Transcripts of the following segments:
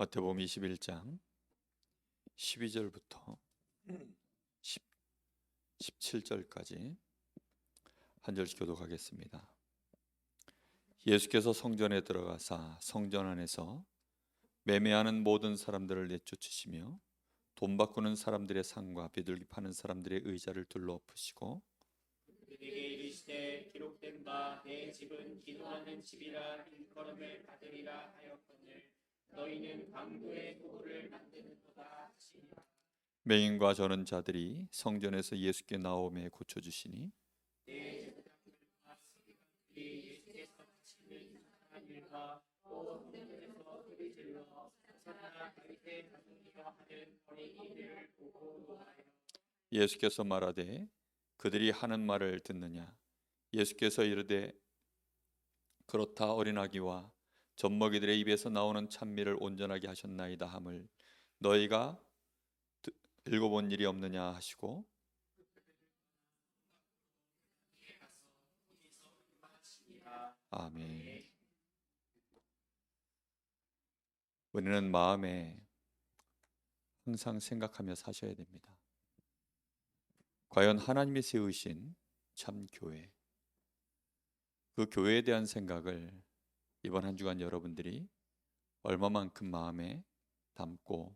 마태복음 21장 12절부터 17절까지 한 절씩 교독하겠습니다. 예수께서 성전에 들어가사 성전 안에서 매매하는 모든 사람들을 내쫓으시며 돈 바꾸는 사람들의 상과 비둘기 파는 사람들의 의자를 둘러 엎으시고 그들에게 이르시되 기록된 바 내 집은 기도하는 집이라 일컬음을 받으리라 하였거늘 너희는 강도의 도를 만드는도다 하시니라. 맹인과 저는 자들이 성전에서 예수께 나오매 고쳐주시니 내 제사장들과 서기관들이 예수께서 하시는 이상한 일과 또 성전에서 소리질러 호산나 다윗의 자손이여 하는 어린이들을 보고 노하여 예수께서 말하되 그들이 하는 말을 듣느냐. 예수께서 이르되 그렇다 어린아기와 젖먹이들의 입에서 나오는 찬미를 온전하게 하셨나이다 함을 너희가 읽어본 일이 없느냐 하시고 아멘. 우리는 마음에 항상 생각하며 사셔야 됩니다. 과연 하나님이 세우신 참 교회, 그 교회에 대한 생각을 이번 한 주간 여러분들이 얼마만큼 마음에 담고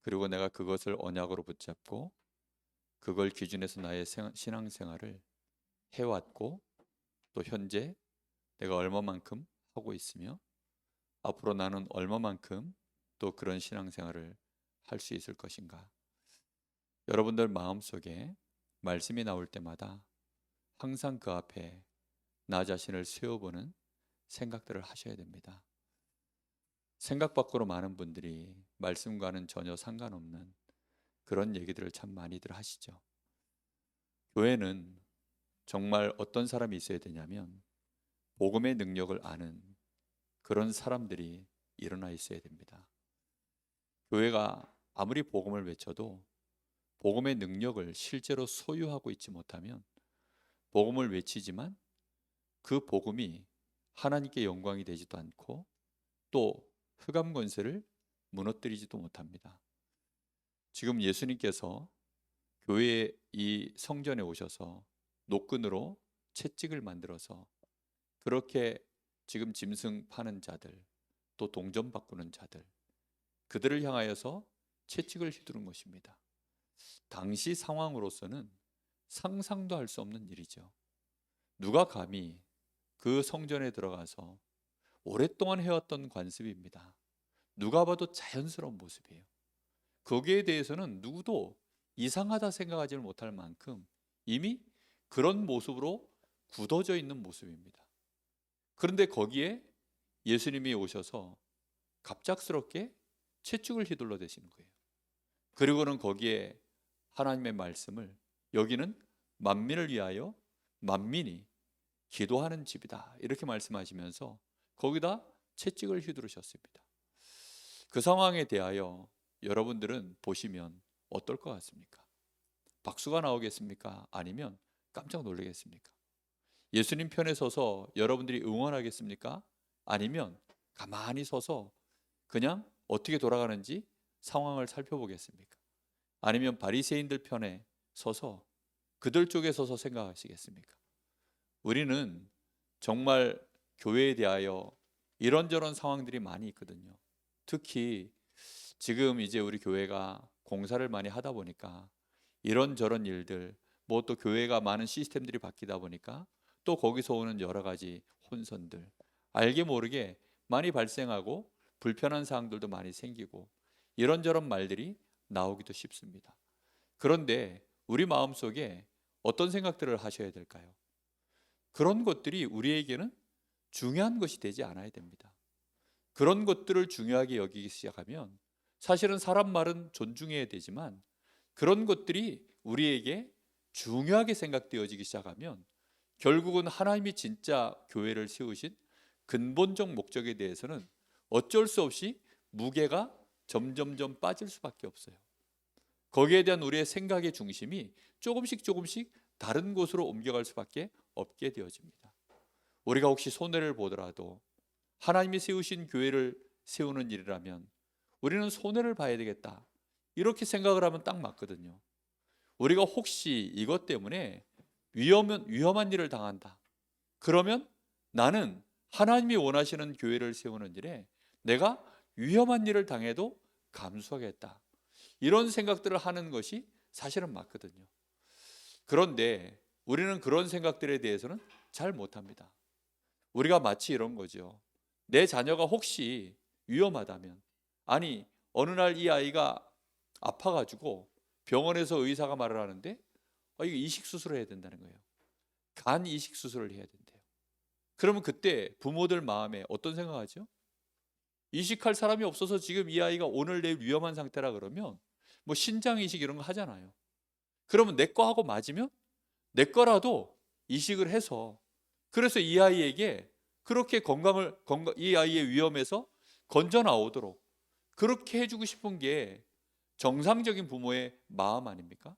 그리고 내가 그것을 언약으로 붙잡고 그걸 기준해서 나의 신앙생활을 해왔고 또 현재 내가 얼마만큼 하고 있으며 앞으로 나는 얼마만큼 또 그런 신앙생활을 할 수 있을 것인가. 여러분들 마음속에 말씀이 나올 때마다 항상 그 앞에 나 자신을 세워보는 생각들을 하셔야 됩니다. 생각 밖으로 많은 분들이 말씀과는 전혀 상관없는 그런 얘기들을 참 많이들 하시죠. 교회는 정말 어떤 사람이 있어야 되냐면 복음의 능력을 아는 그런 사람들이 일어나 있어야 됩니다. 교회가 아무리 복음을 외쳐도 복음의 능력을 실제로 소유하고 있지 못하면 복음을 외치지만 그 복음이 하나님께 영광이 되지도 않고 또 흑암 권세를 무너뜨리지도 못합니다. 지금 예수님께서 교회의 이 성전에 오셔서 노끈으로 채찍을 만들어서 그렇게 지금 짐승 파는 자들 또 동전 바꾸는 자들 그들을 향하여서 채찍을 휘두른 것입니다. 당시 상황으로서는 상상도 할 수 없는 일이죠. 누가 감히 그 성전에 들어가서 오랫동안 해왔던 관습입니다. 누가 봐도 자연스러운 모습이에요. 거기에 대해서는 누구도 이상하다 생각하지 못할 만큼 이미 그런 모습으로 굳어져 있는 모습입니다. 그런데 거기에 예수님이 오셔서 갑작스럽게 채찍을 휘둘러 대시는 거예요. 그리고는 거기에 하나님의 말씀을 여기는 만민을 위하여 만민이 기도하는 집이다 이렇게 말씀하시면서 거기다 채찍을 휘두르셨습니다. 그 상황에 대하여 여러분들은 보시면 어떨 것 같습니까? 박수가 나오겠습니까? 아니면 깜짝 놀라겠습니까? 예수님 편에 서서 여러분들이 응원하겠습니까? 아니면 가만히 서서 그냥 어떻게 돌아가는지 상황을 살펴보겠습니까? 아니면 바리새인들 편에 서서 그들 쪽에 서서 생각하시겠습니까? 우리는 정말 교회에 대하여 이런저런 상황들이 많이 있거든요. 특히 지금 이제 우리 교회가 공사를 많이 하다 보니까 이런저런 일들, 뭐 또 교회가 많은 시스템들이 바뀌다 보니까 또 거기서 오는 여러 가지 혼선들, 알게 모르게 많이 발생하고 불편한 사항들도 많이 생기고 이런저런 말들이 나오기도 쉽습니다. 그런데 우리 마음속에 어떤 생각들을 하셔야 될까요? 그런 것들이 우리에게는 중요한 것이 되지 않아야 됩니다. 그런 것들을 중요하게 여기기 시작하면 사실은 사람 말은 존중해야 되지만 그런 것들이 우리에게 중요하게 생각되어지기 시작하면 결국은 하나님이 진짜 교회를 세우신 근본적 목적에 대해서는 어쩔 수 없이 무게가 점점점 빠질 수밖에 없어요. 거기에 대한 우리의 생각의 중심이 조금씩 다른 곳으로 옮겨갈 수밖에 없게 되어집니다. 우리가 혹시 손해를 보더라도 하나님이 세우신 교회를 세우는 일이라면 우리는 손해를 봐야 되겠다. 이렇게 생각을 하면 딱 맞거든요. 우리가 혹시 이것 때문에 위험한 일을 당한다. 그러면 나는 하나님이 원하시는 교회를 세우는 일에 내가 위험한 일을 당해도 감수하겠다. 이런 생각들을 하는 것이 사실은 맞거든요. 그런데 우리는 그런 생각들에 대해서는 잘 못합니다. 우리가 마치 이런 거죠. 내 자녀가 혹시 위험하다면, 아니 어느 날 이 아이가 아파가지고 병원에서 의사가 말을 하는데 이거 이식 수술을 해야 된다는 거예요. 간 이식 수술을 해야 된대요. 그러면 그때 부모들 마음에 어떤 생각하죠? 이식할 사람이 없어서 지금 이 아이가 오늘 내일 위험한 상태라 그러면 뭐 신장 이식 이런 거 하잖아요. 그러면 내 거하고 맞으면 내 거라도 이식을 해서, 그래서 이 아이에게 그렇게 이 아이의 위험에서 건져 나오도록 그렇게 해주고 싶은 게 정상적인 부모의 마음 아닙니까?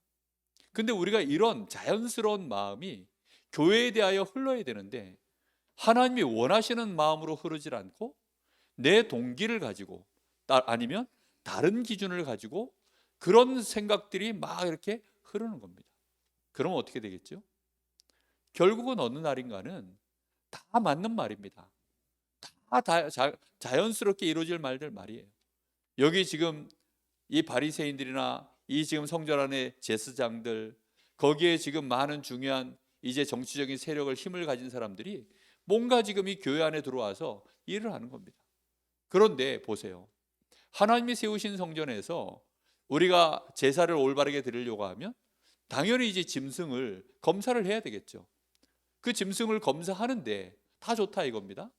근데 우리가 이런 자연스러운 마음이 교회에 대하여 흘러야 되는데 하나님이 원하시는 마음으로 흐르질 않고 내 동기를 가지고 아니면 다른 기준을 가지고 그런 생각들이 막 이렇게 흐르는 겁니다. 그러면 어떻게 되겠죠? 결국은 어느 날인가는 다 맞는 말입니다. 자연스럽게 이루어질 말들 말이에요. 여기 지금 이 바리새인들이나 이 지금 성전 안의 제사장들, 거기에 지금 많은 중요한 이제 정치적인 세력을 힘을 가진 사람들이 뭔가 지금 이 교회 안에 들어와서 일을 하는 겁니다. 그런데 보세요. 하나님이 세우신 성전에서 우리가 제사를 올바르게 드리려고 하면 당연히 이제 짐승을 검사를 해야 되겠죠. 그 짐승을 검사하는데 다 좋다 이겁니다.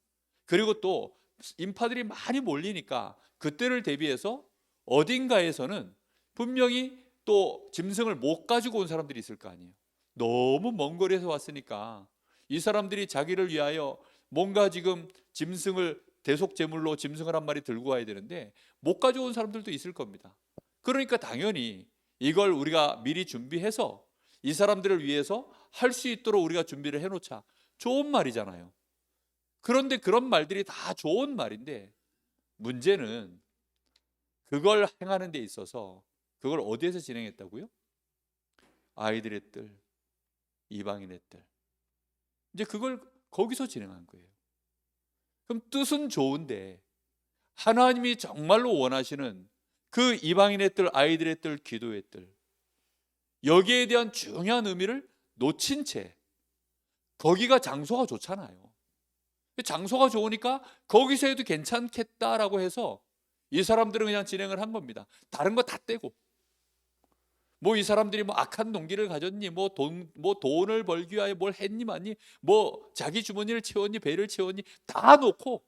그리고 또 인파들이 많이 몰리니까 그때를 대비해서 어딘가에서는 분명히 또 짐승을 못 가지고 온 사람들이 있을 거 아니에요. 너무 먼 거리에서 왔으니까 이 사람들이 자기를 위하여 뭔가 지금 짐승을 대속 제물로 짐승을 한 마리 들고 와야 되는데 못 가져온 사람들도 있을 겁니다. 그러니까 당연히 이걸 우리가 미리 준비해서 이 사람들을 위해서 할 수 있도록 우리가 준비를 해놓자. 좋은 말이잖아요. 그런데 그런 말들이 다 좋은 말인데 문제는 그걸 행하는 데 있어서 그걸 어디에서 진행했다고요? 아이들의 뜰, 이방인의 뜰. 이제 그걸 거기서 진행한 거예요. 그럼 뜻은 좋은데 하나님이 정말로 원하시는 그 이방인의 뜰, 아이들의 뜰, 기도의 뜰, 여기에 대한 중요한 의미를 놓친 채 거기가 장소가 좋잖아요. 장소가 좋으니까 거기서 해도 괜찮겠다라고 해서 이 사람들은 그냥 진행을 한 겁니다. 다른 거 다 떼고. 뭐 이 사람들이 뭐 악한 동기를 가졌니, 뭐 돈을 벌기 위하여 뭘 했니 맞니, 뭐 자기 주머니를 채웠니, 배를 채웠니, 다 놓고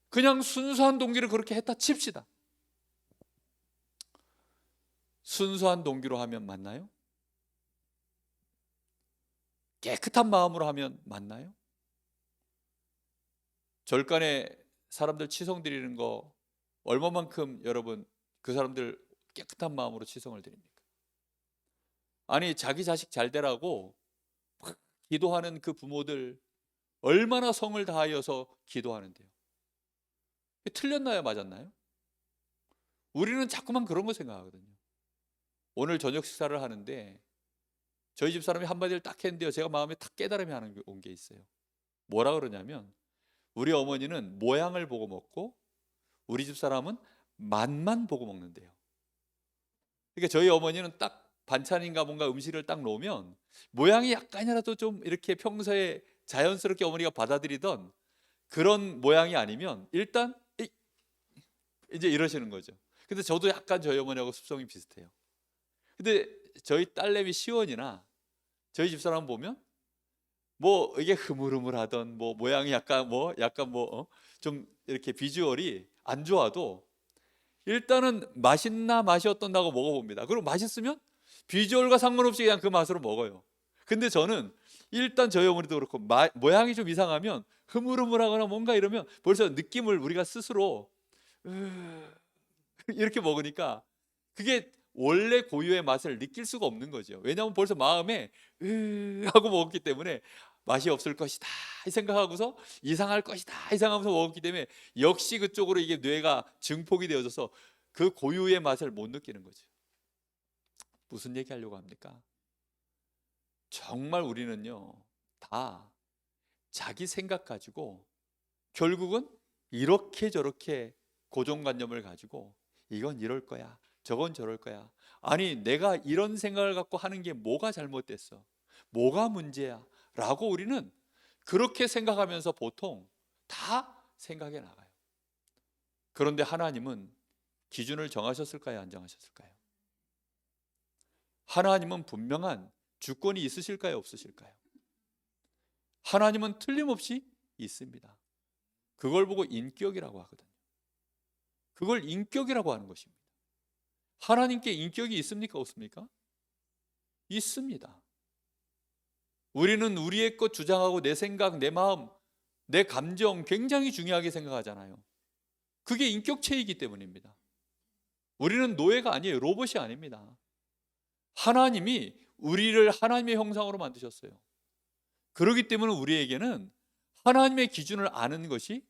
그냥 순수한 동기를 그렇게 했다 칩시다. 순수한 동기로 하면 맞나요? 깨끗한 마음으로 하면 맞나요? 절간에 사람들 치성 드리는 거 얼마만큼 여러분 그 사람들 깨끗한 마음으로 치성을 드립니까? 아니 자기 자식 잘 되라고 기도하는 그 부모들 얼마나 성을 다하여서 기도하는데요. 틀렸나요? 맞았나요? 우리는 자꾸만 그런 거 생각하거든요. 오늘 저녁 식사를 하는데 저희 집 사람이 한마디를 딱 했는데요, 제가 마음에 딱 깨달음이 온 게 있어요. 뭐라 그러냐면 우리 어머니는 모양을 보고 먹고 우리 집 사람은 맛만 보고 먹는데요. 그러니까 저희 어머니는 딱 반찬인가 뭔가 음식을 딱 놓으면 모양이 약간이라도 좀 이렇게 평소에 자연스럽게 어머니가 받아들이던 그런 모양이 아니면 일단 이제 이러시는 거죠. 근데 저도 약간 저희 어머니하고 습성이 비슷해요. 근데 저희 딸내미 시원이나 저희 집사람 보면 뭐 이게 흐물흐물하던 뭐 모양이 약간 좀 이렇게 비주얼이 안 좋아도 일단은 맛있나 맛이 어떤다고 먹어봅니다. 그리고 맛있으면 비주얼과 상관없이 그냥 그 맛으로 먹어요. 근데 저는 일단 저희 어머니도 그렇고 모양이 좀 이상하면 흐물흐물하거나 뭔가 이러면 벌써 느낌을 우리가 스스로 이렇게 먹으니까 그게 원래 고유의 맛을 느낄 수가 없는 거죠. 왜냐하면 벌써 마음에 하고 먹었기 때문에 맛이 없을 것이다 이 생각하고서 이상할 것이다 이 생각하면서 먹었기 때문에 역시 그쪽으로 이게 뇌가 증폭이 되어져서 그 고유의 맛을 못 느끼는 거죠. 무슨 얘기 하려고 합니까? 정말 우리는요 다 자기 생각 가지고 결국은 이렇게 저렇게 고정관념을 가지고 이건 이럴 거야 저건 저럴 거야. 아니 내가 이런 생각을 갖고 하는 게 뭐가 잘못됐어? 뭐가 문제야? 라고 우리는 그렇게 생각하면서 보통 다 생각해 나가요. 그런데 하나님은 기준을 정하셨을까요? 안 정하셨을까요? 하나님은 분명한 주권이 있으실까요? 없으실까요? 하나님은 틀림없이 있습니다. 그걸 보고 인격이라고 하거든요. 그걸 인격이라고 하는 것입니다. 하나님께 인격이 있습니까? 없습니까? 있습니다. 우리는 우리의 것 주장하고 내 생각, 내 마음, 내 감정 굉장히 중요하게 생각하잖아요. 그게 인격체이기 때문입니다. 우리는 노예가 아니에요. 로봇이 아닙니다. 하나님이 우리를 하나님의 형상으로 만드셨어요. 그렇기 때문에 우리에게는 하나님의 기준을 아는 것이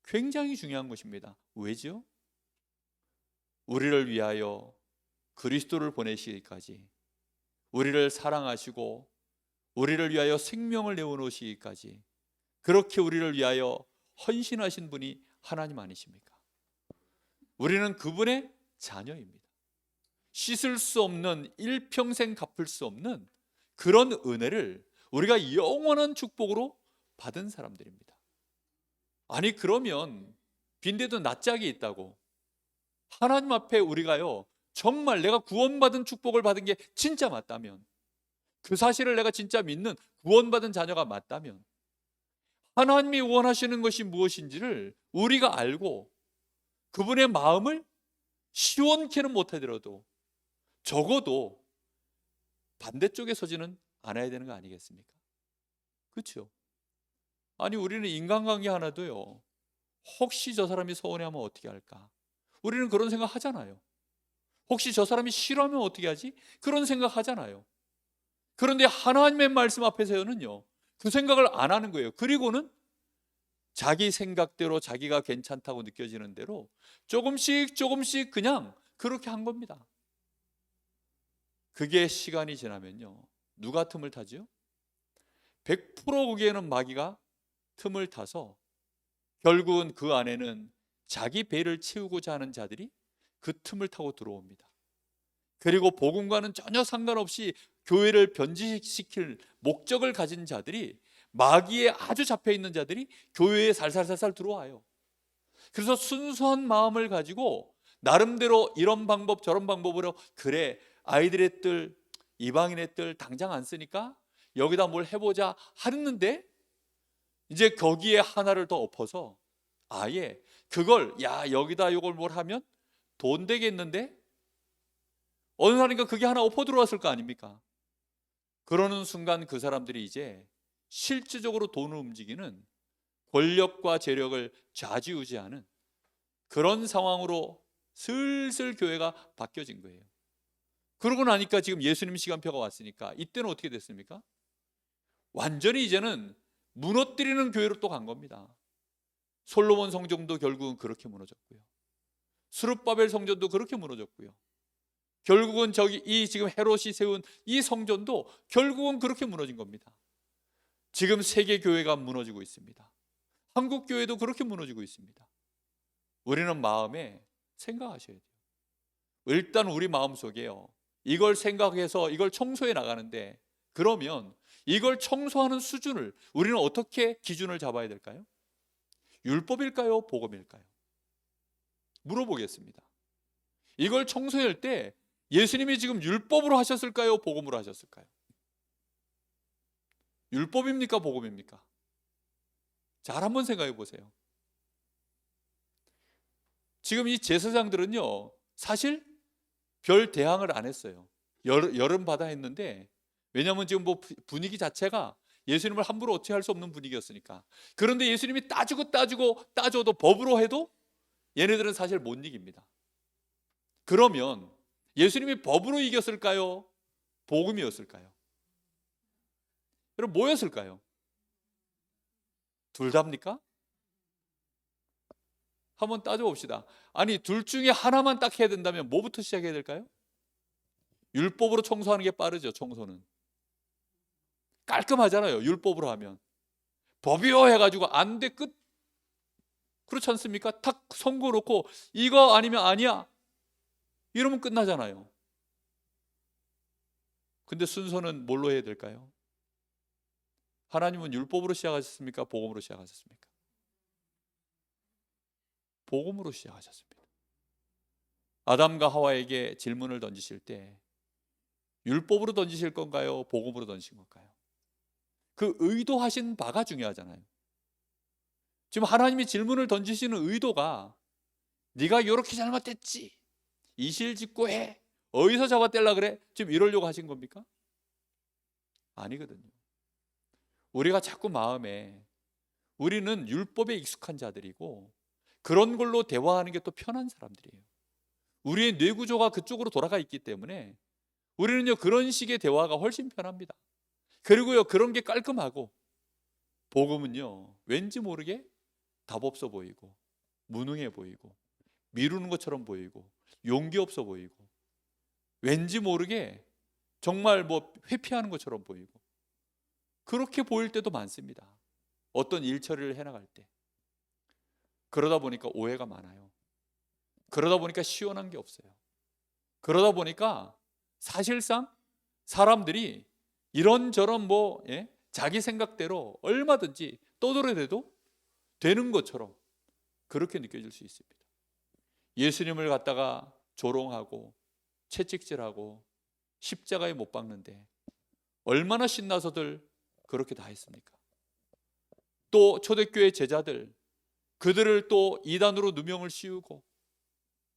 굉장히 중요한 것입니다. 왜죠? 우리를 위하여 그리스도를 보내시기까지, 우리를 사랑하시고 우리를 위하여 생명을 내어놓으시기까지 그렇게 우리를 위하여 헌신하신 분이 하나님 아니십니까? 우리는 그분의 자녀입니다. 씻을 수 없는, 일평생 갚을 수 없는 그런 은혜를 우리가 영원한 축복으로 받은 사람들입니다. 아니 그러면 빈대도 낯짝이 있다고 하나님 앞에 우리가요 정말 내가 구원받은 축복을 받은 게 진짜 맞다면, 그 사실을 내가 진짜 믿는 구원받은 자녀가 맞다면 하나님이 원하시는 것이 무엇인지를 우리가 알고 그분의 마음을 시원케는 못하더라도 적어도 반대쪽에 서지는 않아야 되는 거 아니겠습니까? 그렇죠? 아니 우리는 인간관계 하나도요 혹시 저 사람이 서운해하면 어떻게 할까? 우리는 그런 생각 하잖아요. 혹시 저 사람이 싫어하면 어떻게 하지? 그런 생각 하잖아요. 그런데 하나님의 말씀 앞에서는요 그 생각을 안 하는 거예요. 그리고는 자기 생각대로 자기가 괜찮다고 느껴지는 대로 조금씩 조금씩 그냥 그렇게 한 겁니다. 그게 시간이 지나면요 누가 틈을 타죠? 100% 거기에는 마귀가 틈을 타서 결국은 그 안에는 자기 배를 채우고자 하는 자들이 그 틈을 타고 들어옵니다. 그리고 복음과는 전혀 상관없이 교회를 변질시킬 목적을 가진 자들이, 마귀에 아주 잡혀있는 자들이 교회에 살살살살 들어와요. 그래서 순수한 마음을 가지고 나름대로 이런 방법 저런 방법으로, 그래 아이들의 뜰, 이방인의 뜰 당장 안 쓰니까 여기다 뭘 해보자 하는데 이제 거기에 하나를 더 엎어서 아예 그걸 야 여기다 이걸 뭘 하면 돈 되겠는데 어느 날인가 그게 하나 엎어 들어왔을 거 아닙니까? 그러는 순간 그 사람들이 이제 실질적으로 돈을 움직이는, 권력과 재력을 좌지우지하는 그런 상황으로 슬슬 교회가 바뀌어진 거예요. 그러고 나니까 지금 예수님 시간표가 왔으니까 이때는 어떻게 됐습니까? 완전히 이제는 무너뜨리는 교회로 또 간 겁니다. 솔로몬 성전도 결국은 그렇게 무너졌고요. 스룹바벨 성전도 그렇게 무너졌고요. 결국은 이 지금 헤롯이 세운 이 성전도 결국은 그렇게 무너진 겁니다. 지금 세계 교회가 무너지고 있습니다. 한국 교회도 그렇게 무너지고 있습니다. 우리는 마음에 생각하셔야 돼요. 일단 우리 마음속에요 이걸 생각해서 이걸 청소해 나가는데, 그러면 이걸 청소하는 수준을 우리는 어떻게 기준을 잡아야 될까요? 율법일까요? 복음일까요? 물어보겠습니다. 이걸 청소할 때 예수님이 지금 율법으로 하셨을까요? 복음으로 하셨을까요? 율법입니까? 복음입니까? 잘 한번 생각해 보세요. 지금 이 제사장들은요 사실 별 대항을 안 했어요. 열은 받아 했는데, 왜냐하면 지금 뭐 분위기 자체가 예수님을 함부로 어찌 할 수 없는 분위기였으니까. 그런데 예수님이 따져도 법으로 해도 얘네들은 사실 못 이깁니다. 그러면 예수님이 법으로 이겼을까요? 복음이었을까요? 여러분 뭐였을까요? 둘 다입니까? 한번 따져봅시다. 아니, 둘 중에 하나만 딱 해야 된다면 뭐부터 시작해야 될까요? 율법으로 청소하는 게 빠르죠. 청소는 깔끔하잖아요. 율법으로 하면. 법이요 해가지고 안 돼 끝. 그렇지 않습니까? 탁 선고 놓고 이거 아니면 아니야 이러면 끝나잖아요. 근데 순서는 뭘로 해야 될까요? 하나님은 율법으로 시작하셨습니까? 복음으로 시작하셨습니까? 복음으로 시작하셨습니다. 아담과 하와에게 질문을 던지실 때 율법으로 던지실 건가요? 복음으로 던지신 건가요? 그 의도하신 바가 중요하잖아요. 지금 하나님이 질문을 던지시는 의도가 네가 이렇게 잘못했지, 이실직고해, 어디서 잡아떼려 그래, 지금 이러려고 하신 겁니까? 아니거든요. 우리가 자꾸 마음에 우리는 율법에 익숙한 자들이고 그런 걸로 대화하는 게 또 편한 사람들이에요. 우리의 뇌구조가 그쪽으로 돌아가 있기 때문에 우리는요 그런 식의 대화가 훨씬 편합니다. 그리고요 그런 게 깔끔하고, 복음은요 왠지 모르게 답 없어 보이고 무능해 보이고 미루는 것처럼 보이고 용기 없어 보이고 왠지 모르게 정말 뭐 회피하는 것처럼 보이고 그렇게 보일 때도 많습니다. 어떤 일 처리를 해나갈 때. 그러다 보니까 오해가 많아요. 그러다 보니까 시원한 게 없어요. 그러다 보니까 사실상 사람들이 이런저런 자기 생각대로 얼마든지 떠들어대도 되는 것처럼 그렇게 느껴질 수 있습니다. 예수님을 갖다가 조롱하고 채찍질하고 십자가에 못 박는데 얼마나 신나서들 그렇게 다 했습니까? 또 초대교회 제자들, 그들을 또 이단으로 누명을 씌우고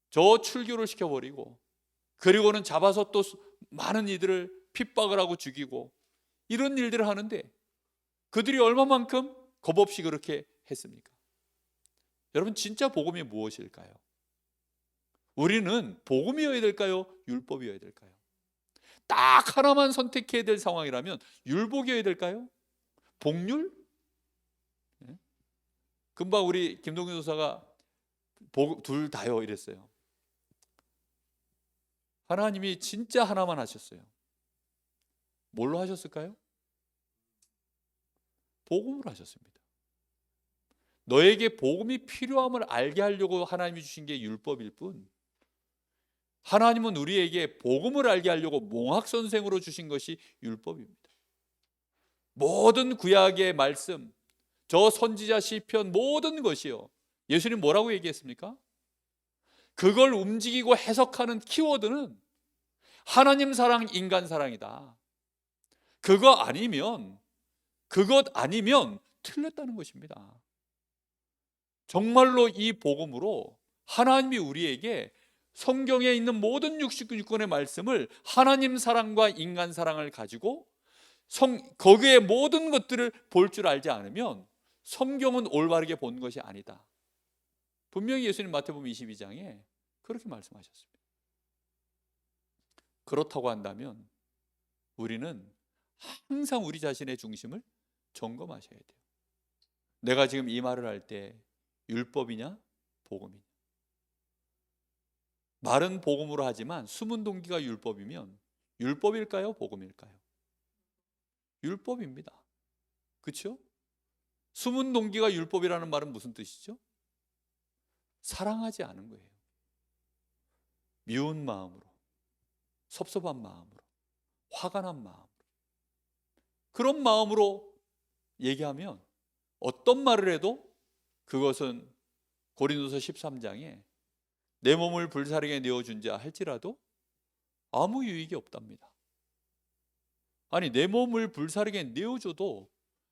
저 출교를 시켜버리고 그리고는 잡아서 또 많은 이들을 핍박을 하고 죽이고 이런 일들을 하는데 그들이 얼마만큼 겁없이 그렇게 했습니까? 여러분, 진짜 복음이 무엇일까요? 우리는 복음이어야 될까요? 율법이어야 될까요? 딱 하나만 선택해야 될 상황이라면 율법이어야 될까요? 복률? 금방 우리 김동균 교사가 둘 다요 이랬어요. 하나님이 진짜 하나만 하셨어요. 뭘로 하셨을까요? 복음으로 하셨습니다. 너에게 복음이 필요함을 알게 하려고 하나님이 주신 게 율법일 뿐, 하나님은 우리에게 복음을 알게 하려고 몽학선생으로 주신 것이 율법입니다. 모든 구약의 말씀, 저 선지자 시편 모든 것이요, 예수님 뭐라고 얘기했습니까? 그걸 움직이고 해석하는 키워드는 하나님 사랑, 인간 사랑이다. 그것 아니면 틀렸다는 것입니다. 정말로 이 복음으로 하나님이 우리에게 성경에 있는 모든 66권의 말씀을 하나님 사랑과 인간 사랑을 가지고 거기에 모든 것들을 볼 줄 알지 않으면 성경은 올바르게 본 것이 아니다. 분명히 예수님 마태복음 22장에 그렇게 말씀하셨습니다. 그렇다고 한다면 우리는 항상 우리 자신의 중심을 점검하셔야 돼요. 내가 지금 이 말을 할 때 율법이냐 복음이냐? 말은 복음으로 하지만 숨은 동기가 율법이면 율법일까요? 복음일까요? 율법입니다. 그렇죠? 숨은 동기가 율법이라는 말은 무슨 뜻이죠? 사랑하지 않은 거예요. 미운 마음으로, 섭섭한 마음으로, 화가 난 마음으로, 그런 마음으로 얘기하면 어떤 말을 해도 그것은 고린도서 13장에 내 몸을 불사르게 내어준 자 할지라도 아무 유익이 없답니다. 아니, 내 몸을 불사르게 내어줘도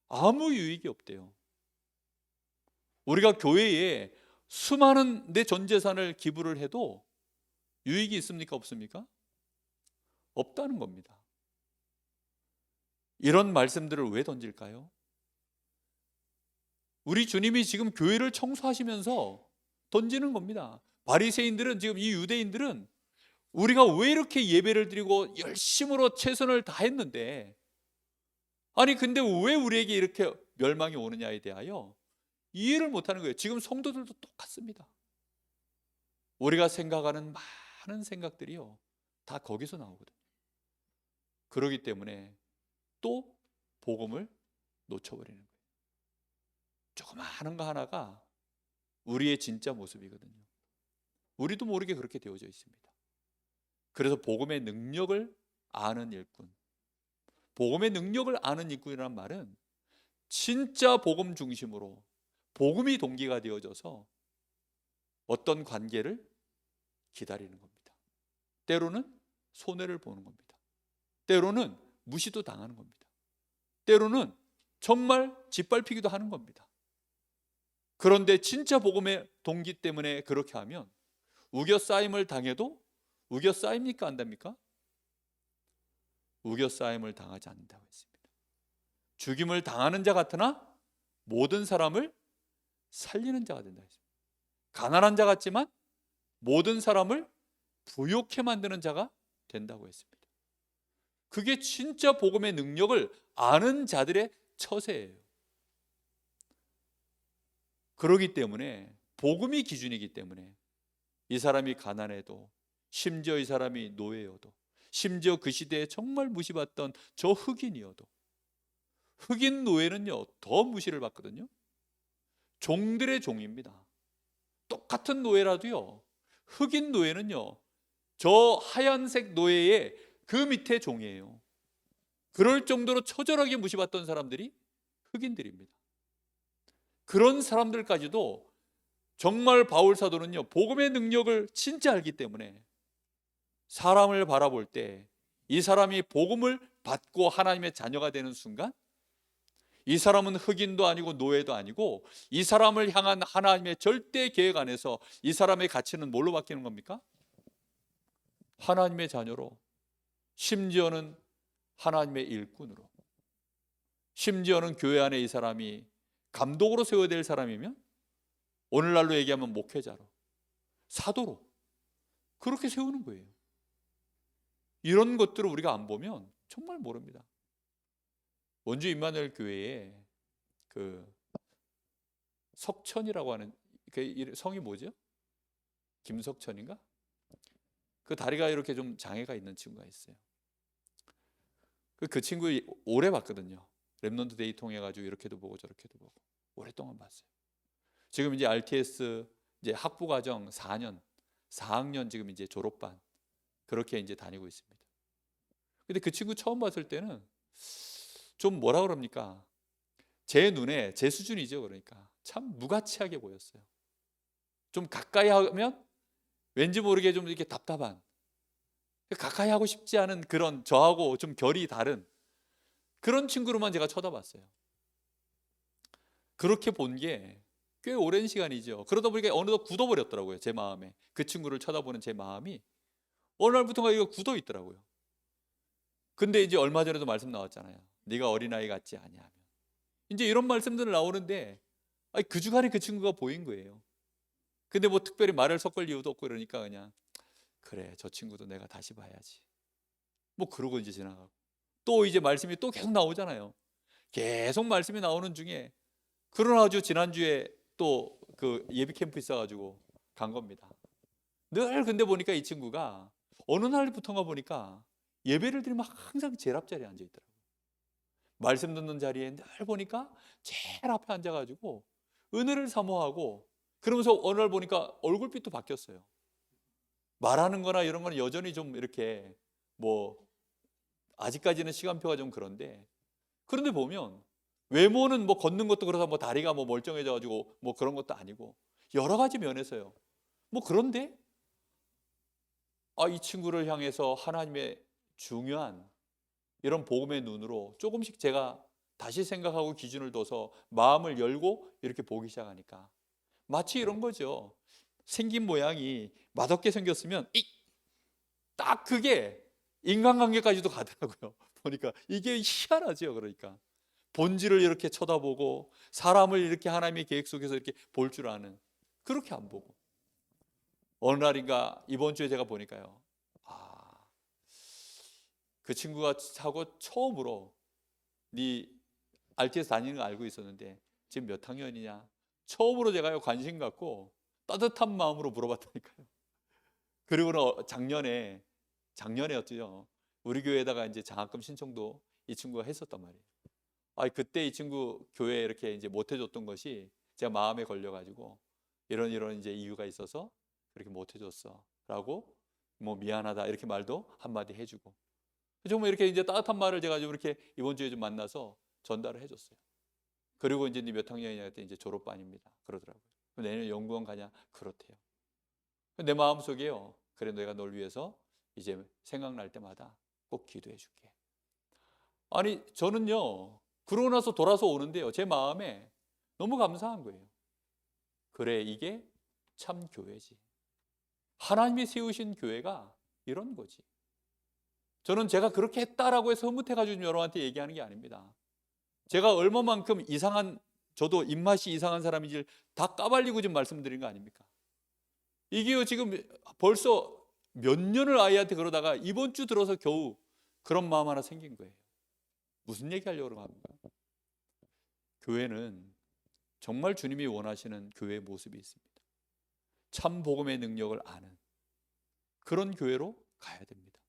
아무 유익이 없대요. 우리가 교회에 수많은 내 전 재산을 기부를 해도 유익이 있습니까? 없습니까? 없다는 겁니다. 이런 말씀들을 왜 던질까요? 우리 주님이 지금 교회를 청소하시면서 던지는 겁니다. 바리새인들은, 지금 이 유대인들은 우리가 왜 이렇게 예배를 드리고 열심으로 최선을 다했는데, 아니 근데 왜 우리에게 이렇게 멸망이 오느냐에 대하여 이해를 못하는 거예요. 지금 성도들도 똑같습니다. 우리가 생각하는 많은 생각들이요, 다 거기서 나오거든요. 그렇기 때문에 또 복음을 놓쳐버리는 거예요. 조그마한 거 하나가 우리의 진짜 모습이거든요. 우리도 모르게 그렇게 되어져 있습니다. 그래서 복음의 능력을 아는 일꾼, 복음의 능력을 아는 일꾼이란 말은 진짜 복음 중심으로 복음이 동기가 되어져서 어떤 관계를 기다리는 겁니다. 때로는 손해를 보는 겁니다. 때로는 무시도 당하는 겁니다. 때로는 정말 짓밟히기도 하는 겁니다. 그런데 진짜 복음의 동기 때문에 그렇게 하면 우겨싸임을 당해도 우겨싸입니까? 안 됩니까? 우겨싸임을 당하지 않는다고 했습니다. 죽임을 당하는 자 같으나 모든 사람을 살리는 자가 된다고 했습니다. 가난한 자 같지만 모든 사람을 부욕해 만드는 자가 된다고 했습니다. 그게 진짜 복음의 능력을 아는 자들의 처세예요. 그러기 때문에 복음이 기준이기 때문에 이 사람이 가난해도, 심지어 이 사람이 노예여도, 심지어 그 시대에 정말 무시받던 저 흑인이어도, 흑인 노예는요 더 무시를 받거든요. 종들의 종입니다. 똑같은 노예라도요, 흑인 노예는요 저 하얀색 노예의 그 밑에 종이에요. 그럴 정도로 처절하게 무시받던 사람들이 흑인들입니다. 그런 사람들까지도 정말 바울 사도는요 복음의 능력을 진짜 알기 때문에 사람을 바라볼 때 이 사람이 복음을 받고 하나님의 자녀가 되는 순간 이 사람은 흑인도 아니고 노예도 아니고 이 사람을 향한 하나님의 절대 계획 안에서 이 사람의 가치는 뭘로 바뀌는 겁니까? 하나님의 자녀로, 심지어는 하나님의 일꾼으로, 심지어는 교회 안에 이 사람이 감독으로 세워야 될 사람이면 오늘날로 얘기하면 목회자로, 사도로 그렇게 세우는 거예요. 이런 것들을 우리가 안 보면 정말 모릅니다. 원주 임마누엘 교회에 그 석천이라고 하는 그 성이 뭐죠? 김석천인가? 그 다리가 이렇게 좀 장애가 있는 친구가 있어요. 그 친구 오래 봤거든요. 랩넌트 데이 통해 가지고 이렇게도 보고 저렇게도 보고 오랫동안 봤어요. 지금 이제 RTS 이제 학부 과정 4년, 4학년 지금 이제 졸업반 그렇게 이제 다니고 있습니다. 근데 그 친구 처음 봤을 때는 좀 뭐라 그럽니까? 제 눈에 제 수준이죠. 그러니까 참 무가치하게 보였어요. 좀 가까이 하면 왠지 모르게 좀 이렇게 답답한, 가까이 하고 싶지 않은 그런 저하고 좀 결이 다른 그런 친구로만 제가 쳐다봤어요. 그렇게 본 게 꽤 오랜 시간이죠. 그러다 보니까 어느덧 굳어버렸더라고요. 제 마음에. 그 친구를 쳐다보는 제 마음이 어느 날부터가 이거 굳어 있더라고요. 근데 이제 얼마 전에도 말씀 나왔잖아요. 네가 어린아이 같지 아니하면. 이제 이런 말씀들 나오는데 그 주간에 그 친구가 보인 거예요. 근데 뭐 특별히 말을 섞을 이유도 없고 그러니까 그냥 그래 저 친구도 내가 다시 봐야지. 뭐 그러고 이제 지나가고 또 이제 말씀이 또 계속 나오잖아요. 계속 말씀이 나오는 중에 그러나 아주 지난주에 또 그 예비 캠프 있어가지고 간 겁니다. 늘 근데 보니까 이 친구가 어느 날부터인가 보니까 예배를 드리면 항상 제일 앞자리에 앉아 있더라고요. 말씀 듣는 자리에 늘 보니까 제일 앞에 앉아가지고 은혜를 사모하고 그러면서 어느 날 보니까 얼굴빛도 바뀌었어요. 말하는 거나 이런 거는 여전히 좀 이렇게 뭐 아직까지는 시간표가 좀 그런데 보면 외모는 뭐 걷는 것도 그래서 뭐 다리가 뭐 멀쩡해져가지고 뭐 그런 것도 아니고 여러 가지 면에서요. 뭐 그런데 이 친구를 향해서 하나님의 중요한 이런 복음의 눈으로 조금씩 제가 다시 생각하고 기준을 둬서 마음을 열고 이렇게 보기 시작하니까 마치 이런 거죠. 생긴 모양이 맛없게 생겼으면 딱 그게 인간관계까지도 가더라고요. 보니까 이게 희한하죠. 그러니까 본질을 이렇게 쳐다보고 사람을 이렇게 하나님의 계획 속에서 이렇게 볼 줄 아는, 그렇게 안 보고 어느 날인가 이번 주에 제가 보니까요, 그 친구가 하고 처음으로 네 RTS 다니는 거 알고 있었는데 지금 몇 학년이냐? 처음으로 제가 관심 갖고 따뜻한 마음으로 물어봤다니까요. 그리고 작년에였죠. 우리 교회에다가 이제 장학금 신청도 이 친구가 했었단 말이에요. 그때 이 친구 교회에 이렇게 이제 못 해줬던 것이 제가 마음에 걸려가지고 이런 이제 이유가 있어서 그렇게 못 해줬어라고 뭐 미안하다 이렇게 말도 한마디 해주고 정말 이렇게 이제 따뜻한 말을 제가 좀 이렇게 이번 주에 좀 만나서 전달을 해줬어요. 그리고 이제 몇 학년이냐 했더니 이제 졸업반입니다. 그러더라고요. 내년 연구원 가냐? 그렇대요. 내 마음속에요. 그래 내가 널 위해서 이제 생각날 때마다 꼭 기도해 줄게. 저는요. 그러고 나서 돌아서 오는데요. 제 마음에 너무 감사한 거예요. 그래 이게 참 교회지. 하나님이 세우신 교회가 이런 거지. 저는 제가 그렇게 했다라고 해서 흐뭇해가지고 여러분한테 얘기하는 게 아닙니다. 제가 얼마만큼 저도 입맛이 이상한 사람인지 다 까발리고 지금 말씀드린 거 아닙니까? 이게요 지금 벌써 몇 년을 아이한테 그러다가 이번 주 들어서 겨우 그런 마음 하나 생긴 거예요. 무슨 얘기 하려고 합니까? 교회는 정말 주님이 원하시는 교회의 모습이 있습니다. 참 복음의 능력을 아는 그런 교회로 가야 됩니다.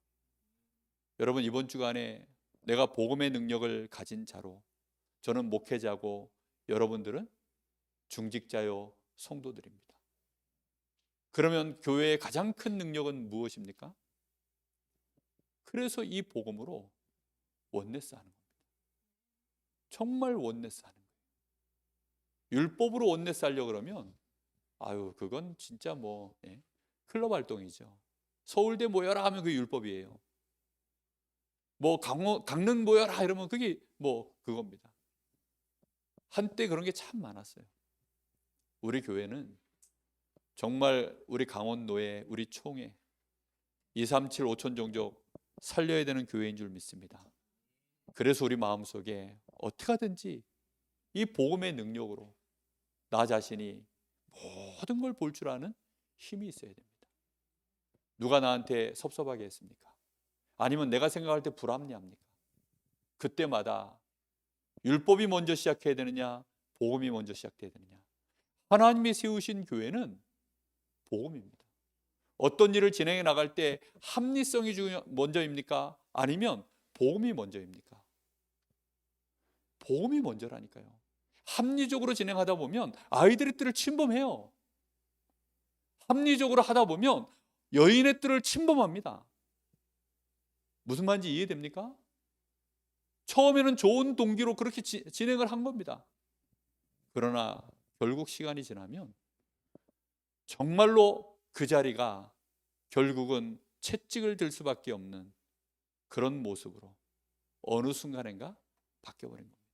여러분 이번 주간에 내가 복음의 능력을 가진 자로 저는 목회자고 여러분들은 중직자요 성도들입니다. 그러면 교회의 가장 큰 능력은 무엇입니까? 그래서 이 복음으로 원네스 하는 겁니다. 정말 원네스 하는 거예요. 율법으로 원네스 하려고 그러면 그건 진짜 클럽 활동이죠. 서울대 모여라 하면 그게 율법이에요. 강릉 모여라 이러면 그게 그겁니다. 한때 그런 게 참 많았어요. 우리 교회는 정말 우리 강원도에 우리 총회 237 5천 종족 살려야 되는 교회인 줄 믿습니다. 그래서 우리 마음속에 어떻게 하든지 이 복음의 능력으로 나 자신이 모든 걸 볼 줄 아는 힘이 있어야 됩니다. 누가 나한테 섭섭하게 했습니까? 아니면 내가 생각할 때 불합리합니까? 그때마다 율법이 먼저 시작해야 되느냐 복음이 먼저 시작해야 되느냐. 하나님이 세우신 교회는 복음입니다. 어떤 일을 진행해 나갈 때 합리성이 먼저입니까? 아니면 복음이 먼저입니까? 복음이 먼저라니까요. 합리적으로 진행하다 보면 아이들의 뜻을 침범해요. 합리적으로 하다 보면 여인의 뜻을 침범합니다. 무슨 말인지 이해됩니까? 처음에는 좋은 동기로 그렇게 진행을 한 겁니다. 그러나 결국 시간이 지나면 정말로 그 자리가 결국은 채찍을 들 수밖에 없는 그런 모습으로 어느 순간인가 바뀌어버린 겁니다.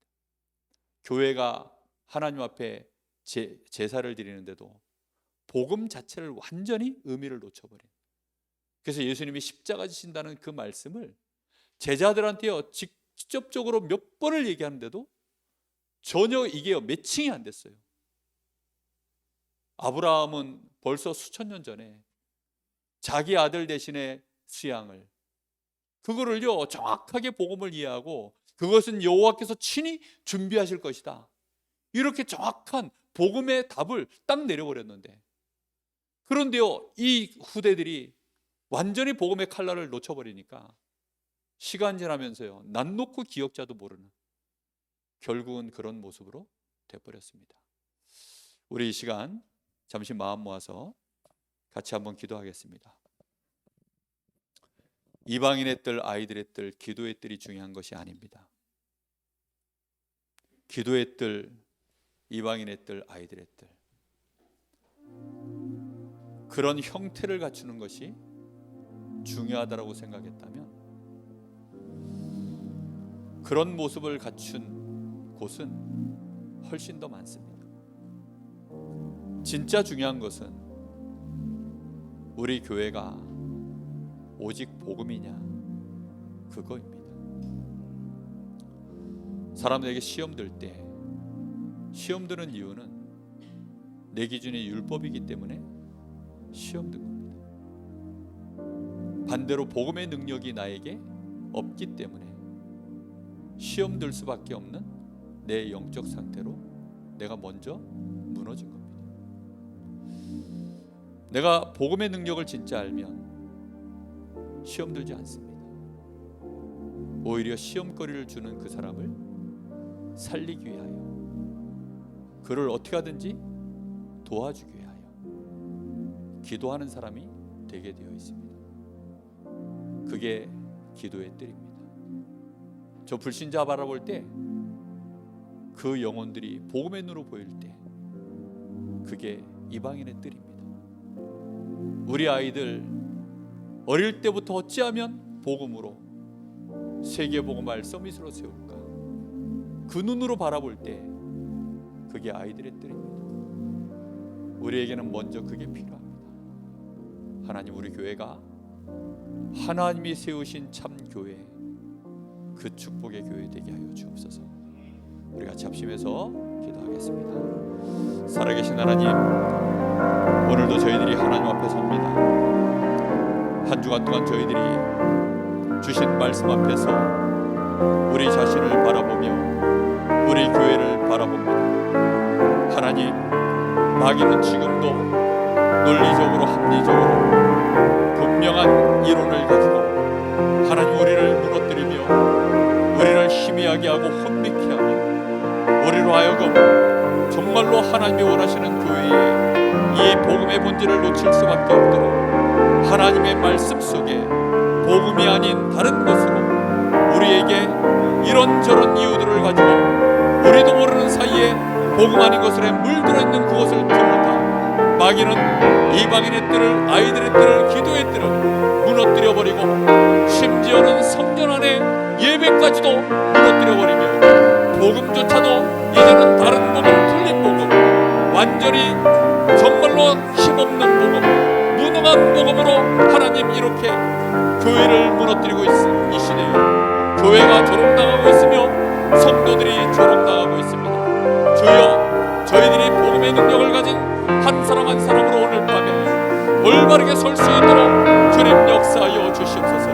교회가 하나님 앞에 제사를 드리는데도 복음 자체를 완전히 의미를 놓쳐버린. 그래서 예수님이 십자가 지신다는 그 말씀을 제자들한테요 직접적으로 몇 번을 얘기하는데도 전혀 이게 매칭이 안 됐어요. 아브라함은 벌써 수천 년 전에 자기 아들 대신에 수양을 그거를요 정확하게 복음을 이해하고 그것은 여호와께서 친히 준비하실 것이다. 이렇게 정확한 복음의 답을 딱 내려버렸는데 그런데요 이 후대들이 완전히 복음의 칼날을 놓쳐버리니까 시간 지나면서요 난 놓고 기억자도 모르는 결국은 그런 모습으로 돼버렸습니다. 우리 이 시간 잠시 마음 모아서 같이 한번 기도하겠습니다. 이방인의 뜰, 아이들의 뜰, 기도의 뜰이 중요한 것이 아닙니다. 기도의 뜰, 이방인의 뜰, 아이들의 뜰 그런 형태를 갖추는 것이 중요하다고 생각했다면 그런 모습을 갖춘 곳은 훨씬 더 많습니다. 진짜 중요한 것은 우리 교회가 오직 복음이냐 그거입니다. 사람들에게 시험 들 때 시험 드는 이유는 내 기준이 율법이기 때문에 시험 든 겁니다. 반대로 복음의 능력이 나에게 없기 때문에 시험 들 수밖에 없는 내 영적 상태로 내가 먼저 무너진 겁니다. 내가 복음의 능력을 진짜 알면 시험 들지 않습니다. 오히려 시험거리를 주는 그 사람을 살리기 위하여, 그를 어떻게 하든지 도와주기 위하여 기도하는 사람이 되게 되어 있습니다. 그게 기도의 뜰입니다. 저 불신자 바라볼 때 그 영혼들이 복음의 눈으로 보일 때 그게 이방인의 뜰입니다. 우리 아이들 어릴 때부터 어찌하면 복음으로 세계복음화를 서밋으로 세울까, 그 눈으로 바라볼 때 그게 아이들의 뜰입니다. 우리에게는 먼저 그게 필요합니다. 하나님, 우리 교회가 하나님이 세우신 참 교회, 그 축복의 교회 되게 하여 주옵소서. 우리 같이 합심해서 기도하겠습니다. 살아계신 하나님, 오늘도 저희들이 하나님 앞에 섭니다. 한 주간 동안 저희들이 주신 말씀 앞에서 우리 자신을 바라보며 우리 교회를 바라봅니다. 하나님, 마귀는 지금도 논리적으로 합리적으로 분명한 이론을 가지고 하나님 우리를 무너뜨리며 우리를 희미하게 하고 혼미케 하며 우리로 하여금 정말로 하나님이 원하시는 교회에 이 복음의 본질을 놓칠 수밖에 없도록 하나님의 말씀 속에 복음이 아닌 다른 것으로 우리에게 이런저런 이유들을 가지고 우리도 모르는 사이에 복음 아닌 것에 물들어 있는 그것을 들었다. 마귀는 이방인의 뜰을, 아이들의 뜰을, 기도의 뜰을 무너뜨려 버리고 심지어는 성전 안에 예배까지도 무너뜨려 버리며 복음조차도 이제는 다른 복음, 틀린 복음, 완전히 정말로 힘없는 복음, 무능한 복음으로 하나님 이렇게 교회를 무너뜨리고 있는 이 시대에 교회가 조롱당하고 있으며 성도들이 조롱당하고 있습니다. 주여, 저희들이 복음의 능력을 가진 한 사람 한 사람으로 오늘 밤에 올바르게 설 수 있도록 주님 역사하여 주시옵소서.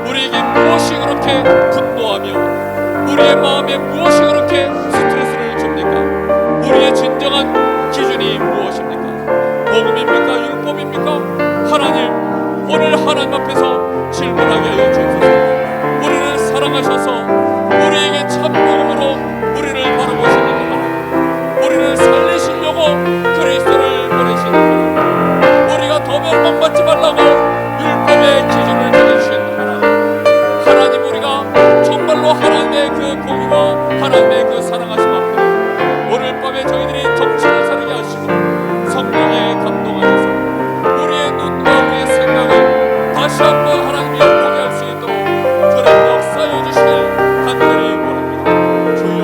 우리에게 무엇이 그렇게 분노하며 우리의 마음에 무엇이 그렇게 스트레스를 줍니까? 우리의 진정한 기준이 무엇입니까? 복음입니까? 율법입니까? 하나님, 오늘 하나님 앞에서 질문하게 하여 주옵소서. 우리를 사랑하셔서 우리에게 참 복음으로 우리를 바라보시는 하나님, 우리를 살리시려고 그리스도를 보내시는 하나님, 우리가 더 멸망받지 말라고 율법의 기준을 정해주시는 하나님, 하나님, 우리가 정말로 하나님의 그 공의와 하나님의 그 사랑하심 앞에 오늘 밤에 저희들이 정신을 차리게 하시고 성령에 감동하셔서 우리의 눈과 우리의 생각을 다시 한번 하나님이 보게 할 수 있도록 주님 역사해 주시길 간절히 원합니다. 주여,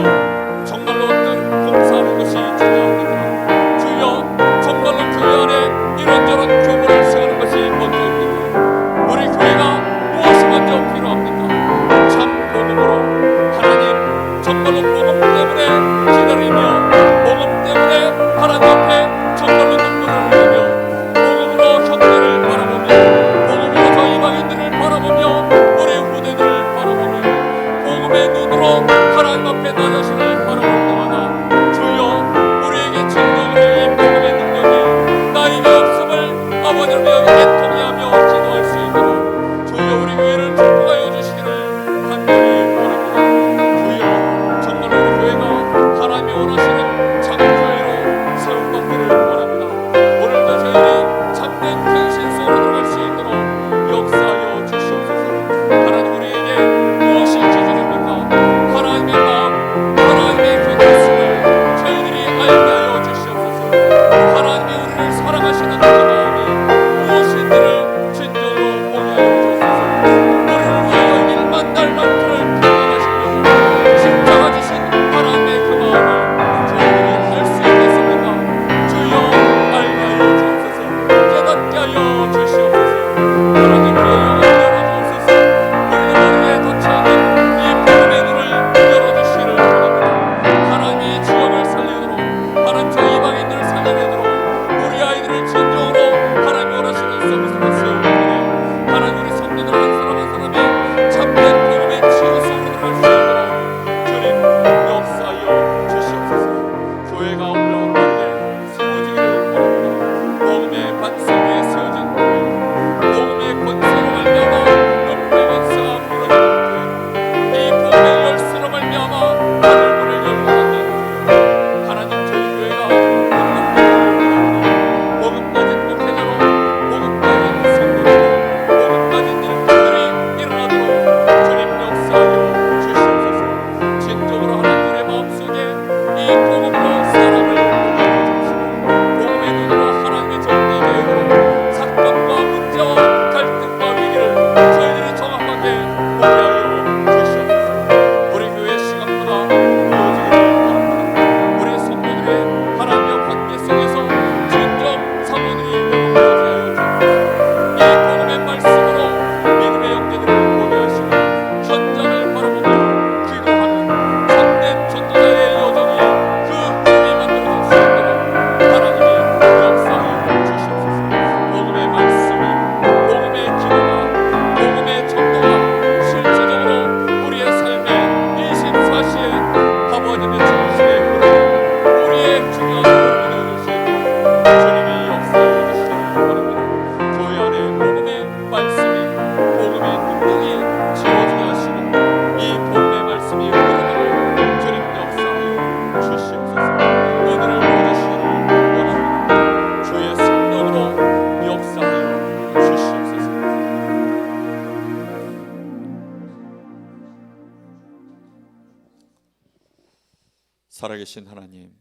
살아계신 하나님,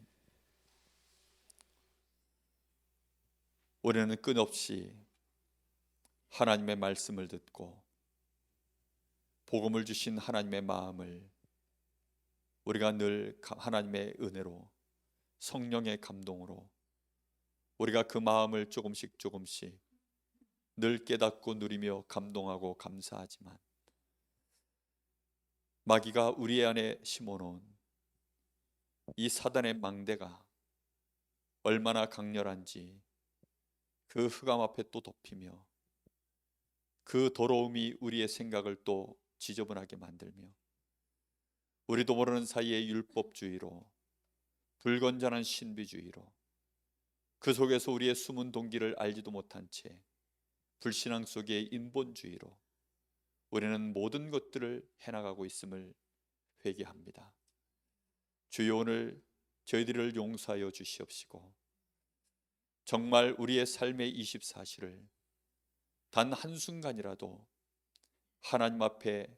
우리는 끝없이 하나님의 말씀을 듣고 복음을 주신 하나님의 마음을 우리가 늘 하나님의 은혜로, 성령의 감동으로 우리가 그 마음을 조금씩 늘 깨닫고 누리며 감동하고 감사하지만, 마귀가 우리 안에 심어놓은 이 사단의 망대가 얼마나 강렬한지 그 흑암 앞에 또 덮이며 그 더러움이 우리의 생각을 또 지저분하게 만들며 우리도 모르는 사이에 율법주의로, 불건전한 신비주의로, 그 속에서 우리의 숨은 동기를 알지도 못한 채 불신앙 속의 인본주의로 우리는 모든 것들을 해나가고 있음을 회개합니다. 주여, 오늘 저희들을 용서하여 주시옵시고 정말 우리의 삶의 24시를 단 한순간이라도 하나님 앞에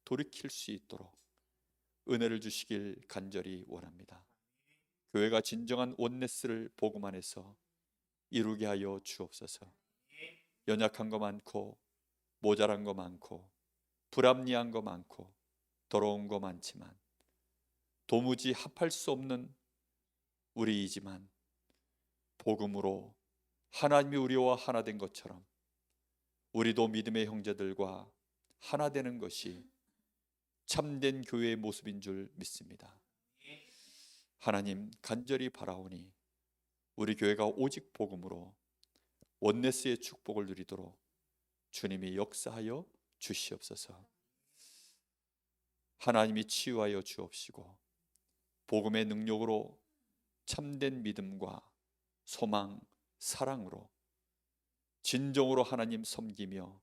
돌이킬 수 있도록 은혜를 주시길 간절히 원합니다. 교회가 진정한 온네스를 복음 안에서 이루게 하여 주옵소서. 연약한 거 많고 모자란 거 많고 불합리한 거 많고 더러운 거 많지만 도무지 합할 수 없는 우리이지만 복음으로 하나님이 우리와 하나 된 것처럼 우리도 믿음의 형제들과 하나 되는 것이 참된 교회의 모습인 줄 믿습니다. 하나님, 간절히 바라오니 우리 교회가 오직 복음으로 원네스의 축복을 누리도록 주님이 역사하여 주시옵소서. 하나님이 치유하여 주옵시고 복음의 능력으로 참된 믿음과 소망, 사랑으로 진정으로 하나님 섬기며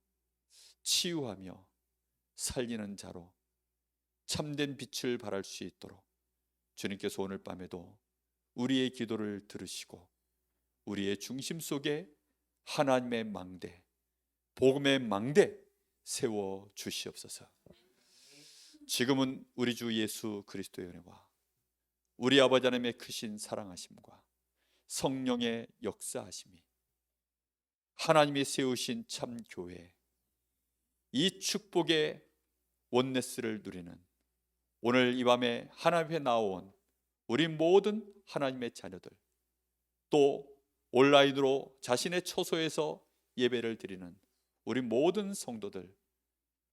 치유하며 살리는 자로 참된 빛을 발할 수 있도록 주님께서 오늘 밤에도 우리의 기도를 들으시고 우리의 중심 속에 하나님의 망대, 복음의 망대 세워 주시옵소서. 지금은 우리 주 예수 그리스도의 은혜와 우리 아버지 하나님의 크신 사랑하심과 성령의 역사하심이 하나님이 세우신 참 교회, 이 축복의 원네스를 누리는 오늘 이 밤에 하나님 앞에 나온 우리 모든 하나님의 자녀들, 또 온라인으로 자신의 처소에서 예배를 드리는 우리 모든 성도들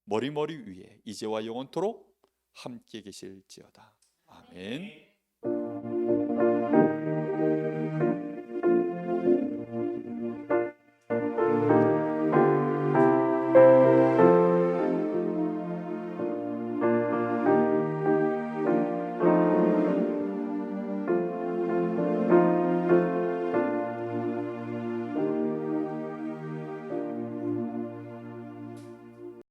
머리머리 위에 이제와 영원토록 함께 계실지어다. 아멘.